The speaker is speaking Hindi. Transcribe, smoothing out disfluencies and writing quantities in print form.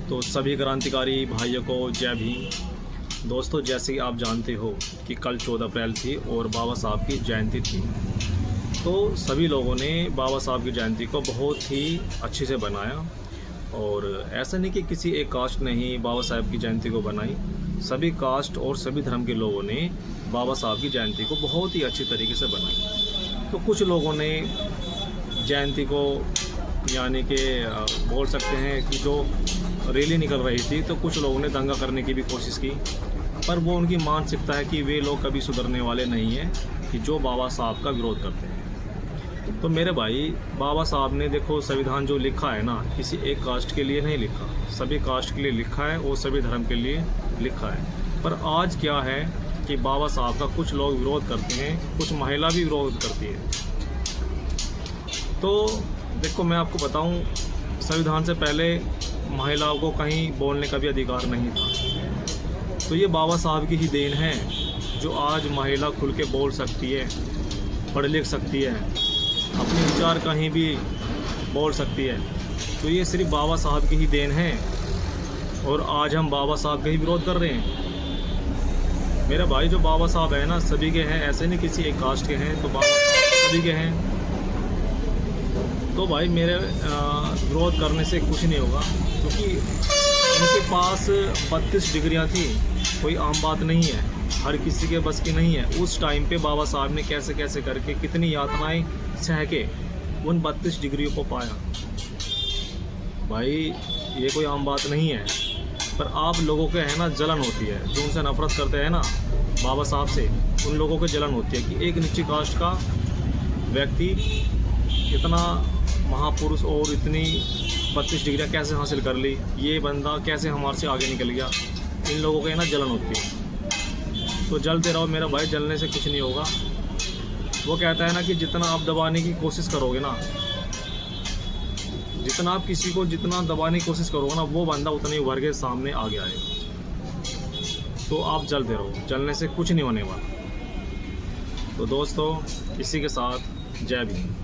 तो सभी क्रांतिकारी भाइयों को जय भीम। दोस्तों, जैसे कि आप जानते हो कि कल 14 अप्रैल थी और बाबा साहब की जयंती थी। तो सभी लोगों ने बाबा साहब की जयंती को बहुत ही अच्छे से बनाया। और ऐसा नहीं कि किसी एक कास्ट ने ही बाबा साहब की जयंती को बनाई, सभी कास्ट और सभी धर्म के लोगों ने बाबा साहब की जयंती को बहुत ही अच्छी तरीके से बनाई। तो कुछ लोगों ने जयंती को यानी कि बोल सकते हैं कि जो रैली निकल रही थी, तो कुछ लोगों ने दंगा करने की भी कोशिश की, पर वो उनकी मानसिकता है कि वे लोग कभी सुधरने वाले नहीं हैं कि जो बाबा साहब का विरोध करते हैं। तो मेरे भाई, बाबा साहब ने देखो संविधान जो लिखा है ना, किसी एक कास्ट के लिए नहीं लिखा, सभी कास्ट के लिए लिखा है और सभी धर्म के लिए लिखा है। पर आज क्या है कि बाबा साहब का कुछ लोग विरोध करते हैं, कुछ महिला भी विरोध करती है। तो देखो, मैं आपको बताऊं, संविधान से पहले महिलाओं को कहीं बोलने का भी अधिकार नहीं था। तो ये बाबा साहब की ही देन है जो आज महिला खुल के बोल सकती है, पढ़ लिख सकती है, अपने विचार कहीं भी बोल सकती है। तो ये सिर्फ बाबा साहब की ही देन है और आज हम बाबा साहब का ही विरोध कर रहे हैं। मेरे भाई, जो बाबा साहब है ना, सभी के हैं, ऐसे नहीं किसी एक कास्ट के हैं। तो बाबा साहब सभी के हैं। तो भाई, मेरे विरोध करने से कुछ नहीं होगा, क्योंकि उनके पास 32 डिग्रियां थी, कोई आम बात नहीं है, हर किसी के बस की नहीं है। उस टाइम पे बाबा साहब ने कैसे कैसे करके कितनी यातनाएं सह के उन 32 डिग्रियों को पाया। भाई, ये कोई आम बात नहीं है। पर आप लोगों के है ना जलन होती है, जो उनसे नफरत करते हैं ना बाबा साहब से, उन लोगों को जलन होती है कि एक नीची कास्ट का व्यक्ति इतना महापुरुष और इतनी 32 डिग्रियाँ कैसे हासिल कर ली, ये बंदा कैसे हमारे से आगे निकल गया। इन लोगों को है ना जलन होती है। तो जलते रहो मेरा भाई, जलने से कुछ नहीं होगा। वो कहता है ना कि जितना आप दबाने की कोशिश करोगे ना, जितना आप किसी को जितना दबाने की कोशिश करोगे ना, वो बंदा उतना ही उभर के सामने आ गया है। तो आप जलते रहो, जलने से कुछ नहीं होने वाला। तो दोस्तों, इसी के साथ जय भीम।